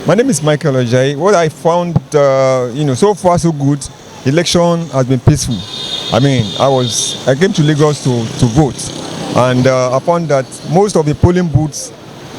My name is Michael Ojai. What I found, so far so good. Election has been peaceful. I mean, I came to Lagos to vote, and I found that most of the polling booths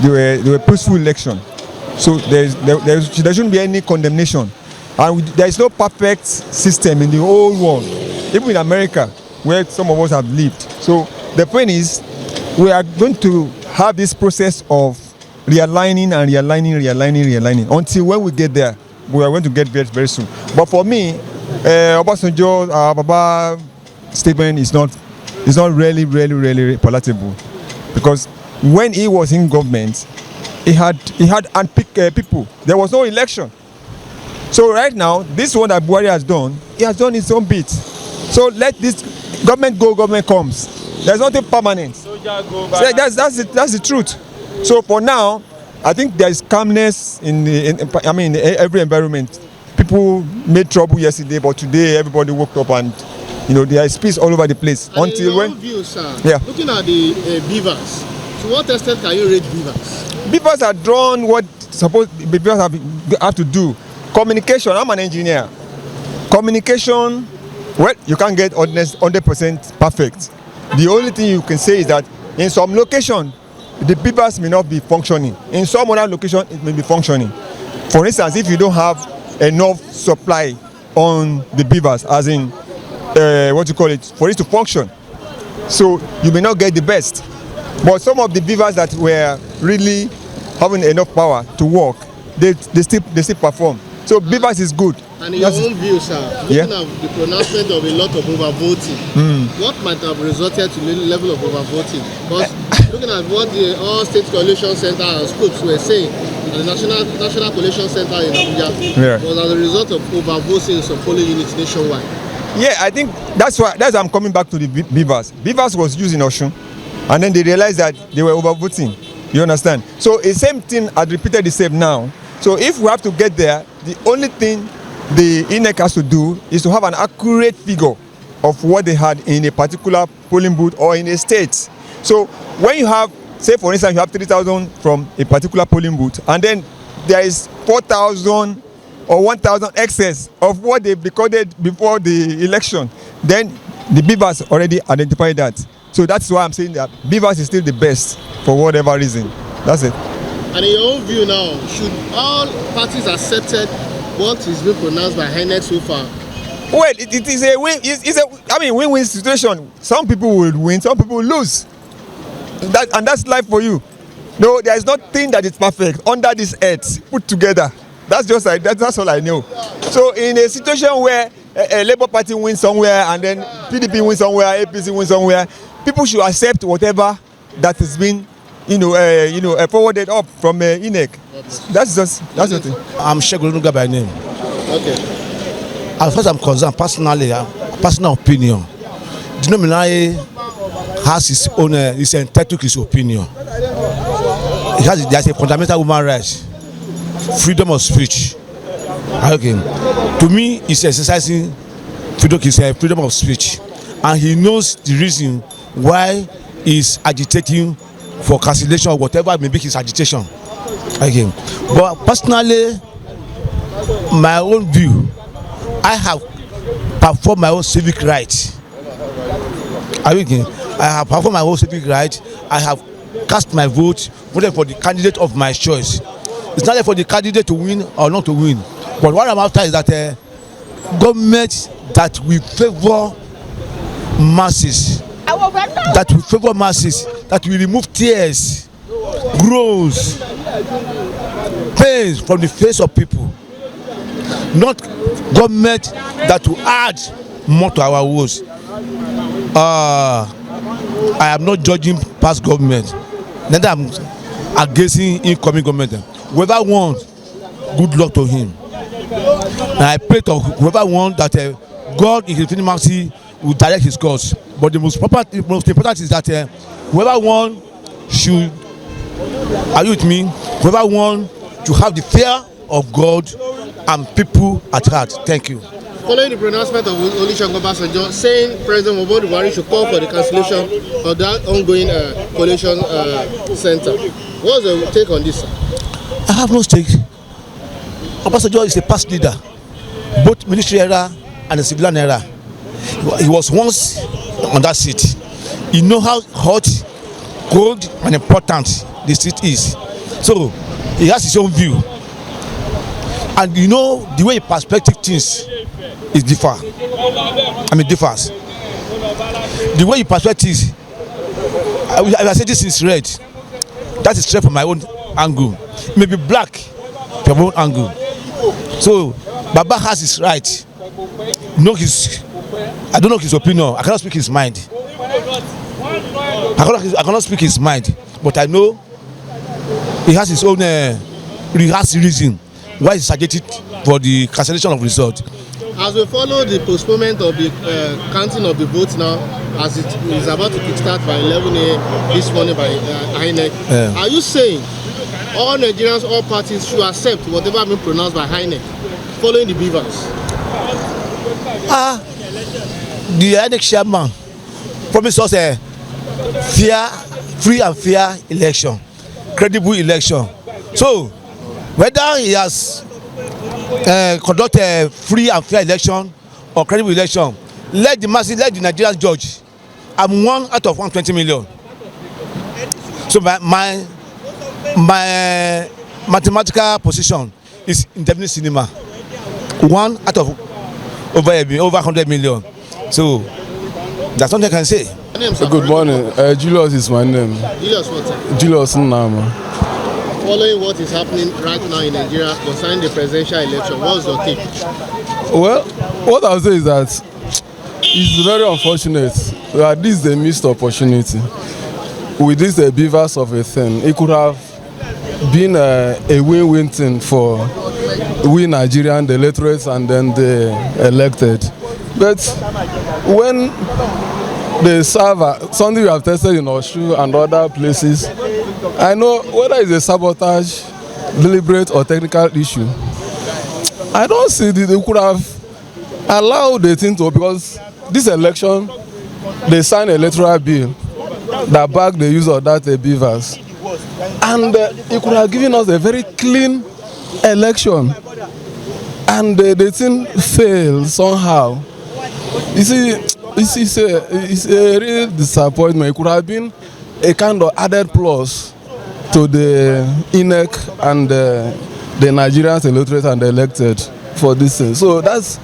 they were peaceful election. So there shouldn't be any condemnation, and there is no perfect system in the whole world, even in America, where some of us have lived. So the point is, we are going to have this process of realigning until when we get there, we are going to get very, very soon. But for me, Obasanjo, Baba statement is not really palatable, because when he was in government, he had unpicked people. There was no election. So right now, this one that Buhari has done, he has done his own bit. So let this government go, government comes. There's nothing permanent. So that's the truth. So for now, I think there is calmness in every environment. People made trouble yesterday, but today everybody woke up and there is peace all over the place. And until when? View, sir, looking at the BVAS, to what extent can you rate BVAS? BVAS are drawn what BVAS have to do. Communication. I'm an engineer. Communication. Well, you can't get 100% perfect. The only thing you can say is that in some location, the BVAS may not be functioning. In some other location, it may be functioning. For instance, if you don't have enough supply on the BVAS, as in for it to function, so you may not get the best. But some of the BVAS that were really having enough power to work, they still perform. So BVAS is good. And in your own view, sir, looking at the pronouncement of a lot of overvoting, what might have resulted to the level of overvoting? Because looking at what the all state collation center and scopes were saying, the national collation center in Abuja was as a result of overvoting some polling units nationwide. Yeah, I think that's why I'm coming back to the BVAS. BVAS was used in Osun, and then they realized that they were overvoting. You understand? So the same thing had repeated itself now. So if we have to get there, the only thing the INEC has to do is to have an accurate figure of what they had in a particular polling booth or in a state. So when you have, say for instance, you have 3,000 from a particular polling booth, and then there is 4,000 or 1,000 excess of what they recorded before the election, then the BVAS already identified that. So that's why I'm saying that BVAS is still the best for whatever reason. That's it. And in your own view now, should all parties accept what is being pronounced by INEC so far? Well, it is a win. Win-win situation. Some people will win, some people will lose. That's life for you. No, there is nothing that is perfect under this earth put together. That's just like that's all I know. So in a situation where a Labour Party wins somewhere and then PDP wins somewhere, APC wins somewhere, people should accept whatever that has been forwarded up from INEC. That's the thing. I'm Shegunuga by name. Okay. As far as I'm concerned, personal opinion, Dino Melaye has his own, he's entitled to his opinion. There's a fundamental human right, freedom of speech. Okay. To me, he's exercising freedom of speech, and he knows the reason why he's agitating for cancellation or whatever may be his agitation. Again, but personally, my own view, I have performed my own civic right. I have performed my own civic right. I have cast my vote, voted for the candidate of my choice. It's not for the candidate to win or not to win, but what I'm after is that government that will favor masses, that will remove tears, groans, pains from the face of people, not government that will add more to our woes. I am not judging past government, neither am against incoming government. Whoever wants, good luck to him. And I pray to whoever wants that God in his infinite mercy will direct his course. But the most important is that whoever wants should, are you with me? Whoever wants to have the fear of God and people at heart. Thank you. Following the pronouncement of Obasanjo saying President Buhari should call for the cancellation of that ongoing collation center, what's the take on this, sir? I have no stake Obasanjo is a past leader, both military era and the civilian era. He was once on that seat. He knows how hot, cold, and important the seat is. So he has his own view. And you know the way he perspective things is differs. The way you perspective, if I say this is red, that is straight from my own angle. It may be black from my own angle. So Baba has his right. I don't know his opinion. I cannot speak his mind. I cannot speak his mind. But I know he has his own reason why he suggested for the cancellation of result. As we follow the postponement of the counting of the votes now, as it is about to kickstart by 11 a.m. this morning by INEC, are you saying all Nigerians, all parties should accept whatever has been pronounced by INEC following the BVAS? The INEC chairman promised us a free and fair election, credible election. So whether he has conduct a free and fair election or credible election, let the masses, let the Nigerians judge. I'm 1 out of 120 million. So my mathematical position is indefinite cinema. 1 out of over 100 million. So that's what I can say. Good morning. Julius is my name. Julius what? Julius Nnama. Following what is happening right now in Nigeria concerning the presidential election, what's your take? Well, what I'll say is that it's very unfortunate that this is a missed opportunity. With this BVAS of a thing, it could have been a win-win thing for we Nigerian, the electorate, and then the elected. But when they serve something we have tested in Wasiu and other places, I know whether it's a sabotage, deliberate or technical issue, I don't see that they could have allowed the thing to, because this election, they signed an electoral bill that backed the use of that BVAS. And it could have given us a very clean election. And the thing failed somehow. You see, it's a real disappointment. It could have been a kind of added plus to the INEC and the Nigerians electorate and the elected for this thing. So that's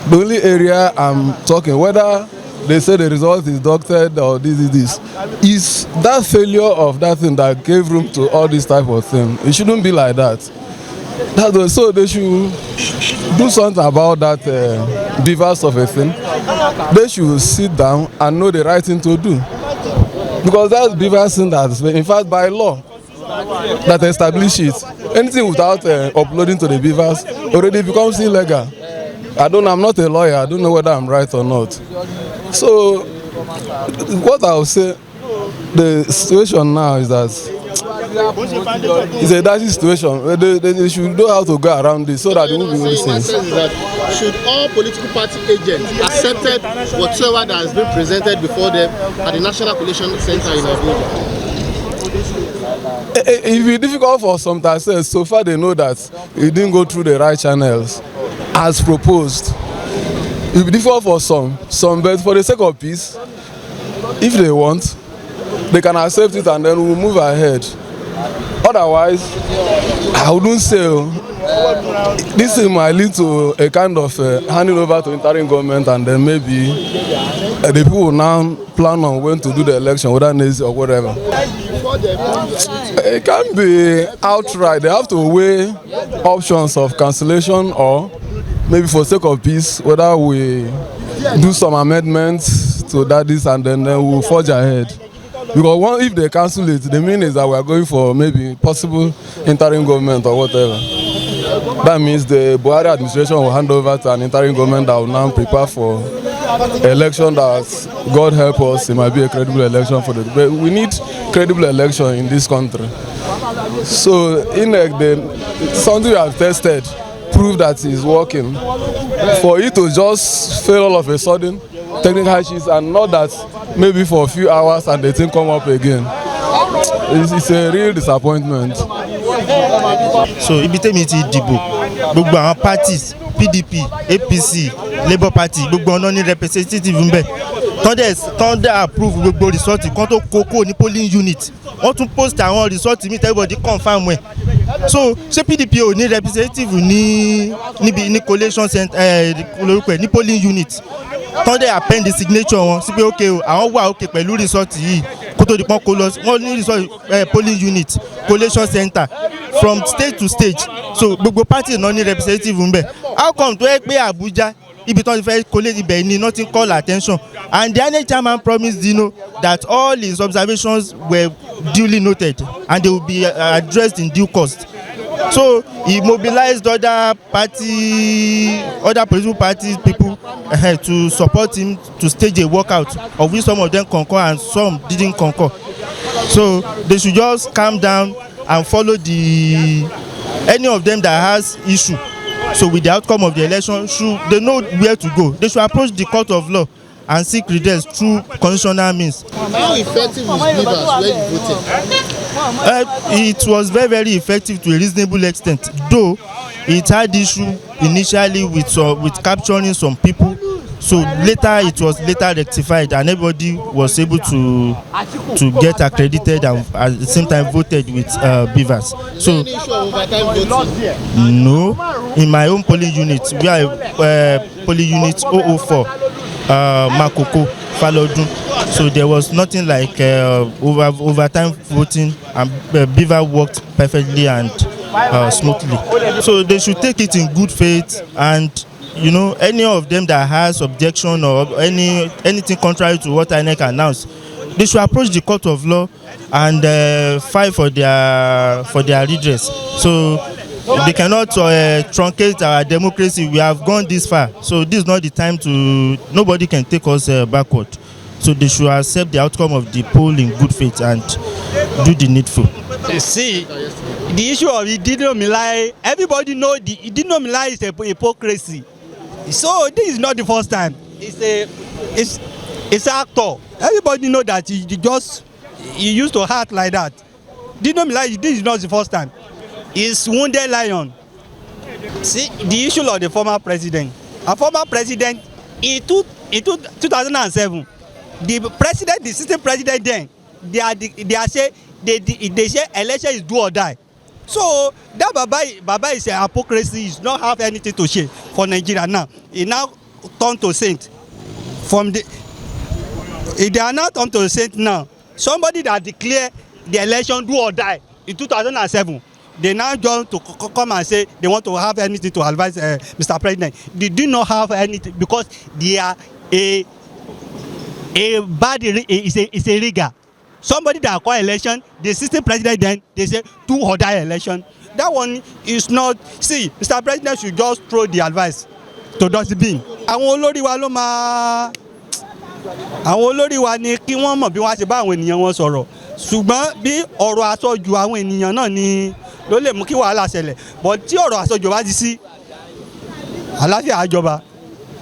the only area I'm talking. Whether they say the result is doctored or this is that failure of that thing that gave room to all this type of thing. It shouldn't be like that. So they should do something about that BVAS of a thing. They should sit down and know the right thing to do. Because that's BVAS thing that's, in fact, by law, that establish it. Anything without uploading to the BVAS already becomes illegal. I'm not a lawyer. I don't know whether I'm right or not. So, what I would say, the situation now is that it's a dicey situation. They should know how to go around this so that they won't be listening. Should all political party agents accept whatsoever that has been presented before them at the National Collation Center in Arewa? It will be difficult for some to say. So far, they know that it didn't go through the right channels as proposed. It will be difficult for some, but for the sake of peace, if they want, they can accept it and then we'll move ahead. Otherwise, I wouldn't say this might lead to a kind of handing over to interim government, and then maybe the people will now plan on when to do the election, whether needs or whatever. It can't be outright. They have to weigh options of cancellation or maybe for sake of peace, whether we do some amendments to that and then we'll forge ahead. Because if they cancel it, the meaning is that we are going for maybe possible interim government or whatever. That means the Buhari administration will hand over to an interim government that will now prepare for election that, God help us, it might be a credible election for the. But we need credible election in this country. So, INEC, something we have tested prove that it's working. For it to just fail all of a sudden, technical issues, and not that maybe for a few hours and the thing come up again. It's a real disappointment. So ibi tèmi ti dìbò gbogbo àwọn parties PDP APC Labour Party gbogbo ọ̀nà ní representative ń bẹ̀ tán dẹ̀ approve gbogbo result kan tó kókó ní polling unit wọ́n tún post àwọn result mi everybody confirm ẹ̀ so ṣé PDP ò ní representative ní collation center lórúkọ ẹ̀ ní polling unit tán dẹ̀ append the signature wọn sí pé ok o àwọn wà ok pẹ̀lú result yìí kó tó di pọ́n kó lọ wọ́n ní result polling unit collation center from stage to stage so gbogbo party náà ní representative ń bẹ̀ how come tó yẹ pé Abuja ibi tán ti fẹ́ collate ibẹ̀ ni nothing call attention and the INEC chairman promised Dino that all his observations were duly noted and they will be addressed in due course so he mobilized other political parties people to support him to stage a walkout of which some of them concur and some didn't concur so they should just calm down and follow any of them that has issue so with the outcome of the election they know where to go. They should approach the court of law and seek redress through constitutional means. How effective is BVAS where you voted? It was very, very effective to a reasonable extent, though it had issue initially with capturing some people. So later it was rectified and everybody was able to get accredited and at the same time voted with BVAS. So any issue of overtime voting? No, in my own polling unit, we are polling unit 004, Makoko, Falodun. So there was nothing like overtime voting and BVAS worked perfectly and smoothly. So they should take it in good faith and any of them that has objection or anything contrary to what INEC announced, they should approach the court of law and fight for their redress. So they cannot truncate our democracy. We have gone this far, so this is not the time nobody can take us backward. So they should accept the outcome of the poll in good faith and do the needful. See, the issue of the Dino Melaye, everybody know the Dino Melaye is a hypocrisy. So this is not the first time. It's an actor. Everybody know that he used to act like that. Dino Melaye, this is not the first time. He's wounded lion. See the issue of the former president. A former president in 2007, the system president then they say election is do or die. So that Baba is a hypocrisy. Is not have anything to share for Nigeria now. He now turned to saint. They are now turned to saint now. Somebody that declared the election do or die in 2007. They now join to come and say they want to have anything to advise Mr. President. They do not have anything because they are a rigger. Somebody that call election, the system president then they say do or die election. That one is not. See, Mr. President should just throw the advice to dustbin. Àwọn olórí wa ni kí wọ́n mọ̀ bí wọ́n ṣe bá àwọn ènìyàn wọn sọ̀rọ̀. Ṣùgbọ́n bí ọ̀rọ̀ àsọjù àwọn ènìyàn náà ni ló lè mú kí wàhálà ṣẹlẹ̀. But tí ọ̀rọ̀ àsọjù bá ti sí àlàáfíà àjọba.